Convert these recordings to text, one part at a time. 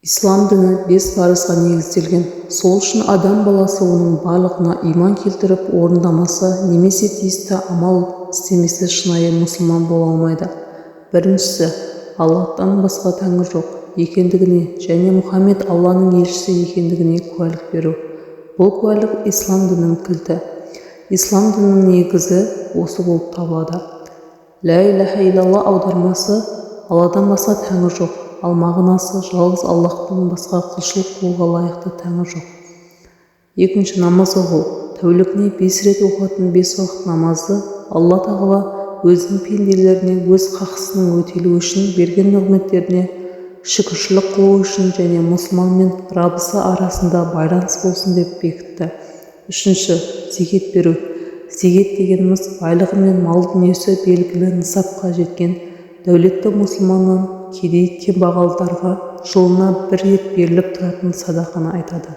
Ислам діні 5 парызға негізделген. Сол үшін адам баласы оның барлығына иман келтіріп орындамаса немесе тиісті амал істемесе шынайы мұсылман бола алмайды. Біріншісі, Аллахтан басқа тәңір жоқ екендігіне және Мұхаммед Алланың елшісі екендігіне куәлік беру. Бұл куәлік ислам дінінің кілті. Ислам дінінің негізі осы болып табылады. Ля иляха илlallah аудармасы Алладан басқа тәңір жоқ, ал мағынасы жалғыз Аллахтан басқа құлшылық қылуға лайықты тәңір жоқ. Екінші, намаз оқу. Тәулігіне 5 рет оқатын 5 уақыт намазды Алла тағала өзінің пенделеріне өз хақысының өтелуі үшін берген нығметтеріне шүкіршілік қылу үшін және мұсылман мен рабысы арасында байланыс болсын деп бекітті. Үшінші, зекет беру. Зекет дегеніміз байлығы мен мал дүниесі белгілі нысапқа жеткен дәулетті мұсылманнан кедей кембағалдарға жылына 1 рет беріліп тұратын садақаны айтады.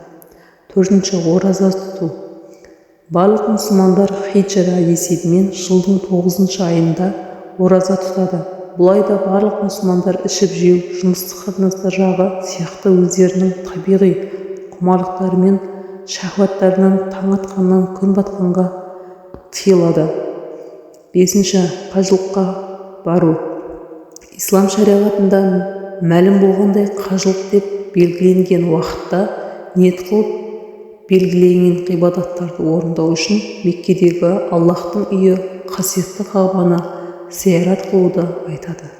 Төртінші, ораза тұту. Барлық мұсылмандар хиджра есебімен жылдың 9 айында ораза тұтады. Бұл айда барлық мұсылмандар ішіп жеу, жыныстық қатынастар жағы сияқты өздерінің табиғи құмарлықтары мен шахуаттарынан таң атқаннан күн батқанға тыйылады. Бесінші, қажылыққа бару. Ислам шариғатында мәлім болғандай қажылық деп белгіленген уақытта ниет қылып белгіленген ғибадаттарды орындау үшін Меккедегі Аллахтың үйі қасиетті Кағбаны зиярат қылуды айтады.